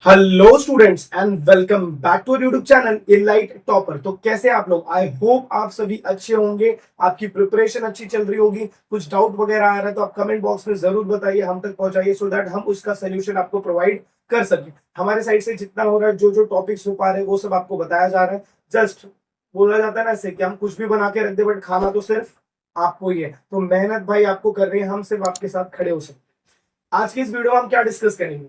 Hello students and welcome back to YouTube channel elite topper. तो कैसे आप लोग? आई होप आप सभी अच्छे होंगे, आपकी प्रिपरेशन अच्छी चल रही होगी। कुछ डाउट वगैरह आ रहा है तो आप कमेंट बॉक्स में जरूर बताइए, हम तक पहुंचाइए सो दैट हम उसका सोल्यूशन आपको प्रोवाइड कर सके। हमारे साइड से जितना हो रहा है, जो जो टॉपिक्स हो पा रहे हैं वो सब आपको बताया जा रहा है। जस्ट बोला जाता है ना ऐसे कि हम कुछ भी बना के रख दे बट खाना तो सिर्फ आपको ही है। तो मेहनत भाई आपको कर रही है, हम सिर्फ आपके साथ खड़े हो सकते हैं। आज की इस वीडियो में हम क्या डिस्कस करेंगे,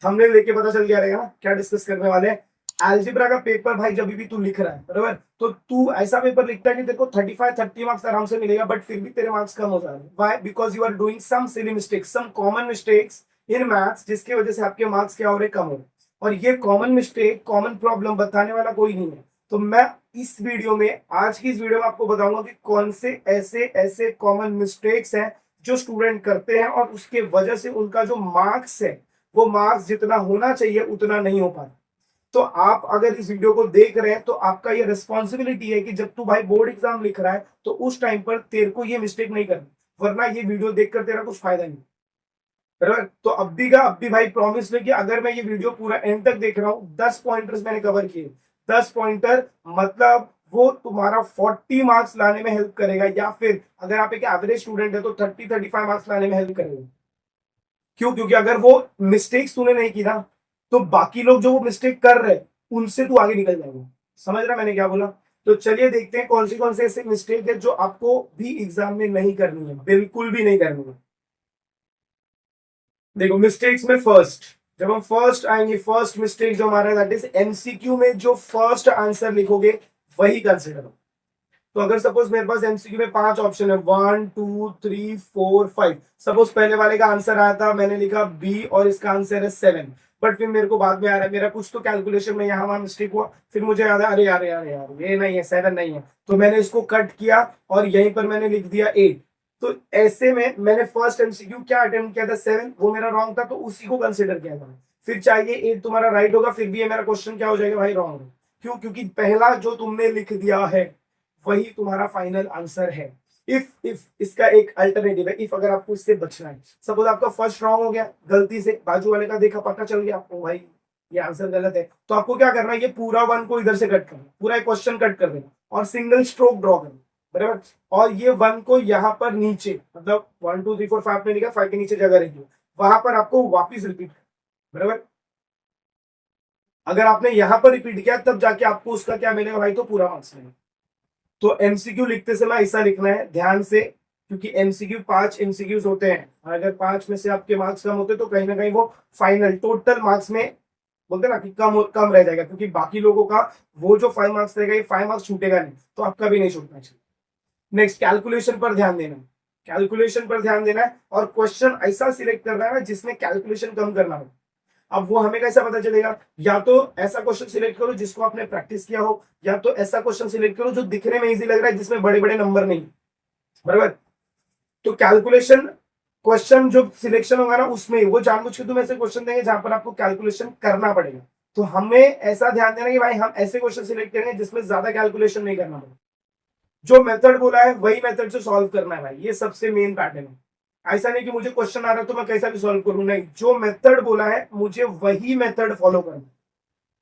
हमने लेके पता चल गया रहेगा ना क्या डिस्कस करने वाले हैं। एल्जेब्रा का पेपर भाई जब भी तू लिख रहा है बराबर, तो तू ऐसा पेपर लिखता है कि तेरे को 35-30 मार्क्स आराम से मिलेगा, बट फिर भी तेरे मार्क्स कम हो जा रहे हैं। Why? Because you are doing some silly mistakes, some common mistakes in maths, जिसकी वजह से आपके मार्क्स क्या हो रहे, कम हो रहे। और ये कॉमन मिस्टेक, कॉमन प्रॉब्लम बताने वाला कोई नहीं है। तो मैं इस वीडियो में, आज की इस वीडियो में आपको बताऊंगा कि कौन से ऐसे ऐसे कॉमन मिस्टेक्स हैं जो स्टूडेंट करते हैं और उसके वजह से उनका जो मार्क्स है वो मार्क्स जितना होना चाहिए उतना नहीं हो पाता। तो आप अगर इस वीडियो को देख रहे हैं तो आपका ये रिस्पॉन्सिबिलिटी है कि जब तू भाई बोर्ड एग्जाम लिख रहा है तो उस टाइम पर तेरे को ये मिस्टेक नहीं करनी, वरना ये वीडियो देखकर तेरा कुछ फायदा नहीं। बराबर? तो अब भी भाई प्रॉमिस ले कि अगर मैं ये वीडियो पूरा एंड तक देख रहा हूँ, 10 पॉइंटर्स मैंने कवर किए। 10 पॉइंटर मतलब वो तुम्हारा 40 मार्क्स लाने में हेल्प करेगा, या फिर अगर आप एक एवरेज स्टूडेंट है तो 30-35 मार्क्स लाने में हेल्प करेगा। क्यों? क्योंकि अगर वो मिस्टेक्स तूने नहीं की ना, तो बाकी लोग जो वो मिस्टेक कर रहे हैं उनसे तू आगे निकल जाएगा। समझ रहा मैंने क्या बोला? तो चलिए देखते हैं कौन से ऐसे मिस्टेक है जो आपको भी एग्जाम में नहीं करनी है, बिल्कुल भी नहीं करनी है। देखो मिस्टेक्स में फर्स्ट, जब हम फर्स्ट आएंगे, फर्स्ट मिस्टेक जो हमारा दैट इज एमसीक्यू में जो फर्स्ट आंसर लिखोगे वही कंसिडर। तो अगर सपोज मेरे पास एमसीक्यू में 5 ऑप्शन है, 1 2 3 4 5, सपोज पहले वाले का आंसर आया था, मैंने लिखा बी और इसका आंसर है 7, बट फिर मेरे को बाद में आ रहा है मेरा कुछ तो कैलकुलेशन में यहाँ वहां मिस्टेक हुआ, फिर मुझे याद है अरे यार यार यार ये नहीं है, 7 नहीं है, तो मैंने इसको कट किया और यहीं पर मैंने लिख दिया 8। तो ऐसे में मैंने फर्स्ट एमसीक्यू क्या अटेम्प्ट किया था, 7, वो मेरा रॉन्ग था तो उसी को कंसिडर किया था। फिर चाहिए 8 तुम्हारा राइट होगा, फिर भी ये मेरा क्वेश्चन क्या हो जाएगा भाई, रॉन्ग। क्यों? क्योंकि पहला जो तुमने लिख दिया है वही तुम्हारा फाइनल आंसर है। इफ इसका एक अल्टरनेटिव है, इफ अगर आपको इससे बचना है, सपोज आपका फर्स्ट रॉन्ग हो गया, गलती से बाजू वाले का देखा, पता चल गया आपको भाई ये आंसर गलत है, तो आपको क्या करना है, ये पूरा वन को इधर से कट करना, पूरा एक क्वेश्चन कट कर देना और सिंगल स्ट्रोक ड्रॉ करना। बराबर? और ये वन को यहां पर नीचे, मतलब 1 2 3 4 5 में लिखा, 5 के नीचे जगह रही, वहां पर आपको वापिस रिपीट करना। बराबर? अगर आपने यहां पर रिपीट किया तब जाके आपको उसका क्या मिलेगा भाई, तो पूरा मार्क्स मिलेगा। तो एमसीक्यू लिखते समय ऐसा लिखना है ध्यान से, क्योंकि एमसीक्यू 5 एमसीक्यूज होते हैं। अगर 5 में से आपके मार्क्स कम होते तो कहीं ना कहीं वो फाइनल टोटल मार्क्स में बोलते ना कि कम कम रह जाएगा, क्योंकि बाकी लोगों का वो जो 5 मार्क्स रहेगा, ये 5 मार्क्स छूटेगा नहीं, तो आपका भी नहीं छूटना चाहिए। नेक्स्ट, कैलकुलेशन पर ध्यान देना है। कैलकुलेशन पर ध्यान देना है और क्वेश्चन ऐसा सिलेक्ट करना है ना जिसमें कैलकुलेशन कम करना हो। अब वो हमें कैसा पता चलेगा? या तो ऐसा क्वेश्चन सिलेक्ट करो जिसको आपने प्रैक्टिस किया हो, या तो ऐसा क्वेश्चन सिलेक्ट करो जो दिखने में इजी लग रहा है, जिसमें बड़े बड़े नंबर नहीं। बराबर? तो कैलकुलेशन क्वेश्चन जो सिलेक्शन होगा ना, उसमें वो जानबूझ के तुम ऐसे क्वेश्चन देंगे जहां पर आपको कैलकुलेशन करना पड़ेगा। तो हमें ऐसा ध्यान देना कि भाई हम ऐसे क्वेश्चन सिलेक्ट करेंगे जिसमें ज्यादा कैलकुलेशन नहीं करना पड़ेगा। जो मेथड बोला है वही मेथड से सॉल्व करना है भाई, ये सबसे मेन पैटर्न है। ऐसा नहीं कि मुझे क्वेश्चन आ रहा है तो मैं कैसा भी सॉल्व करूं, नहीं, जो मेथड बोला है मुझे वही मेथड फॉलो करना।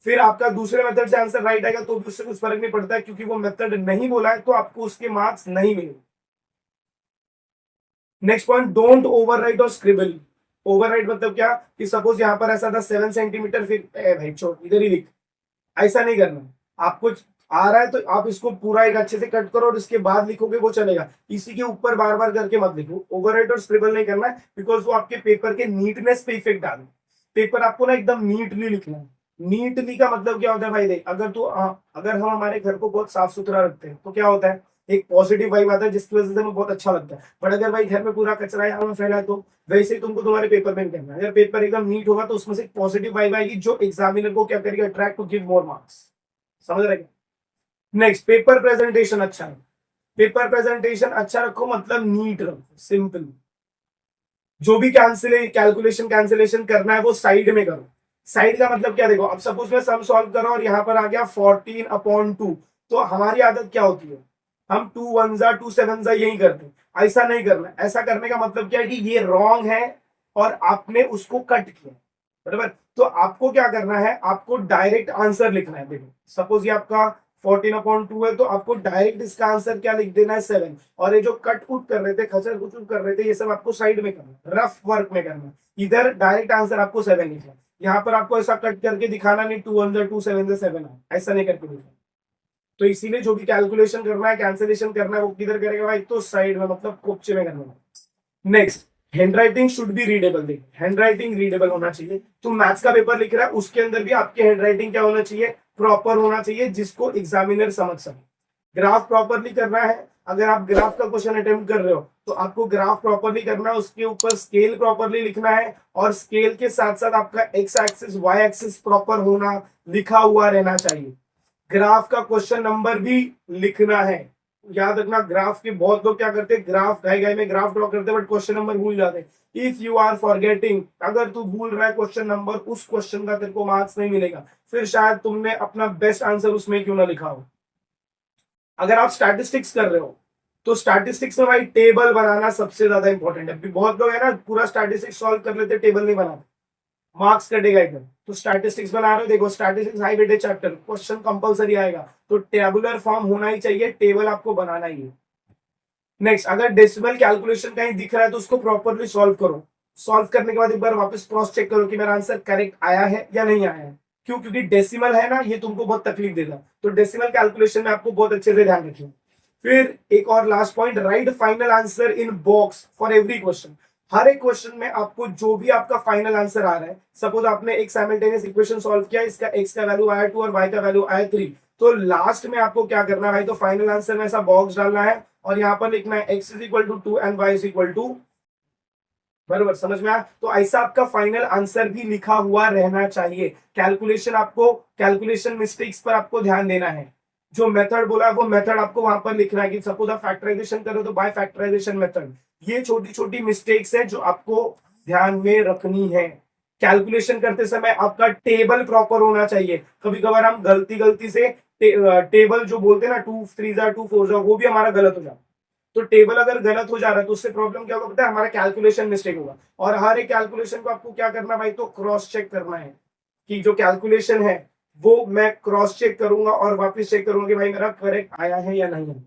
फिर आपका दूसरे मेथड से आंसर राइट आएगा तो भी उससे कुछ फर्क नहीं पड़ता है, क्योंकि वो मेथड नहीं बोला है तो आपको उसके मार्क्स नहीं मिलेंगे। नेक्स्ट पॉइंट, डोंट ओवरराइट और स्क्रिबल। ओवरराइट मतलब क्या, कि सपोज यहां पर ऐसा था 7 सेंटीमीटर, फिर भाई छोड़ इधर ही लिख, ऐसा नहीं करना। आपको आ रहा है तो आप इसको पूरा एक अच्छे से कट करो और इसके बाद लिखोगे वो चलेगा, इसी के ऊपर बार बार करके मत लिखो। ओवरराइट और स्क्रिबल नहीं करना है, बिकॉज वो आपके पेपर के नीटनेस पे इफेक्ट डाले। पेपर आपको ना एकदम नीटली लिखना है। नीटली का मतलब क्या होता है भाई, देख, अगर हम हमारे घर को बहुत साफ सुथरा रखते हैं तो क्या होता है, एक पॉजिटिव वाइब आता है जिसकी वजह से हमें बहुत अच्छा लगता है। बट अगर भाई घर में पूरा कचरा यहाँ में फैला है, तो वैसे ही तुमको तुम्हारे पेपर में करना है। अगर पेपर एकदम नीट होगा तो उसमें से पॉजिटिव वाइब आएगी जो एग्जामिनर को क्या करेगा, attract to give more marks. समझ रहे? नेक्स्ट, पेपर प्रेजेंटेशन अच्छा है। पेपर प्रेजेंटेशन अच्छा रखो मतलब नीट रखो, सिंपल। जो भी कैलकुलेशन कैंसिलेशन करना है वो साइड में करो। साइड का मतलब क्या, देखो अब सपोज मैं सम सॉल्व कर रहा हूं और यहाँ पर आ गया 14/2, तो हमारी आदत क्या होती है, हम 2 1 2 7 यही करते हैं। ऐसा नहीं करना। ऐसा करने का मतलब क्या है कि ये रॉन्ग है और आपने उसको कट किया। बराबर? तो आपको क्या करना है, आपको डायरेक्ट आंसर लिखना है। देखो सपोज ये आपका 14/2 है, तो आपको डायरेक्ट इसका आंसर क्या लिख देना है 7। और ये जो कट कुट कर रहे थे, खचर खुचर कर रहे थे, ये सब आपको साइड में करना है, रफ वर्क में करना है। इधर डायरेक्ट आंसर आपको 7 लिखना है। यहाँ पर आपको ऐसा कट करके दिखाना नहीं 2 1 2 7 7 ऐसा नहीं करके दिखाना। तो इसीलिए जो भी कैलकुलेशन करना है, कैंसिलेशन करना है, वो किधर करेगा भाई, तो साइड में, मतलब कोपचे में करना है। Next, handwriting should be readable. देखिए हैंडराइटिंग रीडेबल होना चाहिए। तो मैथ्स का पेपर लिख रहा है, उसके अंदर भी आपकी हैंडराइटिंग क्या होना चाहिए, प्रॉपर होना चाहिए, जिसको एग्जामिनर समझ सके। ग्राफ प्रॉपरली करना है। अगर आप ग्राफ का क्वेश्चन अटेम्प्ट कर रहे हो तो आपको ग्राफ प्रॉपरली करना है, उसके ऊपर स्केल प्रॉपरली लिखना है, और स्केल के साथ साथ आपका X axis Y axis proper होना, लिखा हुआ रहना चाहिए। ग्राफ का क्वेश्चन नंबर भी लिखना है। याद रखना, ग्राफ के बहुत लोग क्या करते हैं, ग्राफ गाय गाय में ग्राफ ड्रॉ करते हैं, बट क्वेश्चन नंबर भूल जाते हैं। इफ यू आर फॉरगेटिंग, अगर तू भूल रहा है क्वेश्चन नंबर, उस क्वेश्चन का तेरे को मार्क्स नहीं मिलेगा। फिर शायद तुमने अपना बेस्ट आंसर उसमें क्यों ना लिखा हो। अगर आप स्टैटिस्टिक्स कर रहे हो तो स्टैटिस्टिक्स में भाई टेबल बनाना सबसे ज्यादा इंपॉर्टेंट है। बहुत लोग है ना पूरा स्टैटिस्टिक्स सॉल्व कर लेते, टेबल नहीं बनाते, मार्क्स कटेगा एकदम। तो स्टैटिस्टिक्स बना रहे हो, देखो statistics high weightage chapter, question compulsory आएगा, तो टेबुलर फॉर्म होना ही चाहिए, टेबल आपको बनाना ही है। नेक्स्ट, अगर डेसिमल कैलकुलेशन कहीं दिख रहा है तो उसको प्रॉपरली सॉल्व करो। सॉल्व करने के बाद एक बार वापस क्रॉस चेक करो कि मेरा आंसर करेक्ट आया है या नहीं आया है। क्यों? क्योंकि डेसिमल है ना, ये तुमको बहुत तकलीफ देगा। तो डेसिमल कैलकुलेशन में आपको बहुत अच्छे से ध्यान रखिए। फिर एक और last point, right final answer in box for every question. हर एक क्वेश्चन में आपको जो भी आपका फाइनल आंसर आ रहा है, सपोज आपने एक साइमल्टेनियस इक्वेशन सॉल्व किया, इसका x का वैल्यू आया 2 और y का वैल्यू आया 3, तो लास्ट में आपको क्या करना है भाई, तो फाइनल आंसर में ऐसा बॉक्स डालना है और यहाँ पर लिखना है x is equal to 2 and y is equal to, बराबर, समझ में आया? तो ऐसा आपका फाइनल आंसर भी लिखा हुआ रहना चाहिए। कैलकुलेशन, आपको कैलकुलेशन मिस्टेक्स पर आपको ध्यान देना है। जो मेथड बोला है वो मेथड आपको वहां पर लिखना है कि सपोज आप फैक्टराइजेशन करो तो बाय फैक्टराइजेशन मेथड। ये छोटी छोटी मिस्टेक्स है जो आपको ध्यान में रखनी है। कैलकुलेशन करते समय आपका टेबल प्रॉपर होना चाहिए। कभी कभार हम गलती गलती से टेबल जो बोलते हैं ना 2 3 2 4 वो भी हमारा गलत हो जाता है। तो टेबल अगर गलत हो जा रहा है तो उससे प्रॉब्लम क्या होगा, हमारा कैलकुलेशन मिस्टेक होगा। और हर एक कैलकुलेशन को आपको क्या करना भाई, तो क्रॉस चेक करना है कि जो कैलकुलेशन है वो मैं क्रॉस चेक करूंगा और वापस चेक करूंगा कि भाई मेरा करेक्ट आया है या नहीं है।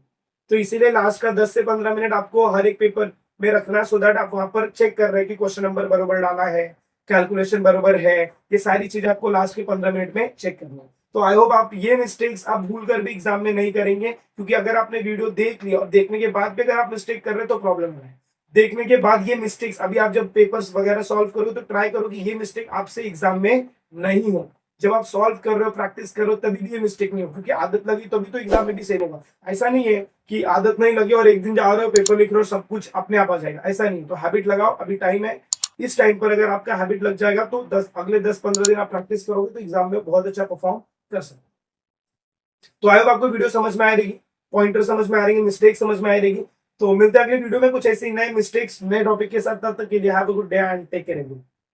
तो इसीलिए लास्ट का 10 से 15 मिनट आपको हर एक पेपर में रखना, सो दैट आप वहां पर चेक कर रहे हैं कि क्वेश्चन नंबर बरोबर डाला है, कैलकुलेशन बरोबर है। ये सारी चीजें आपको लास्ट के 15 मिनट में चेक करना है। तो आई होप आप ये मिस्टेक्स आप भूल कर भी एग्जाम में नहीं करेंगे, क्योंकि अगर आपने वीडियो देख लिया और देखने के बाद भी अगर आप मिस्टेक कर रहे हैं तो प्रॉब्लम है। देखने के बाद ये मिस्टेक्स, अभी आप जब पेपर्स वगैरह सॉल्व करोगे तो ट्राई करो कि ये मिस्टेक आपसे एग्जाम में नहीं हो। जब आप सॉल्व कर रहे हो, प्रैक्टिस कर रहे हो, तभी भी ये मिस्टेक नहीं हो, क्योंकि आदत लगी तभी तो एग्जाम में भी सेम होगा। ऐसा नहीं है कि आदत नहीं लगी और एक दिन जा रहे हो पेपर लिख रहे हो सब कुछ अपने आप आ जाएगा, ऐसा नहीं। तो हैबिट लगाओ, अभी टाइम है। इस टाइम पर अगर आपका हैबिट लग जाएगा तो अगले 10-15 दिन आप प्रैक्टिस करोगे तो एग्जाम में बहुत अच्छा परफॉर्म कर सकते। तो आई होप आपको वीडियो समझ में आ रहेगी, पॉइंटर समझ में आ रहेंगे, मिस्टेक समझ में आ रहेगी। तो मिलते हैं अगले वीडियो में कुछ ऐसे नए मिस्टेक्स नए टॉपिक के साथ। तब तक के लिए have a good day and take care everyone.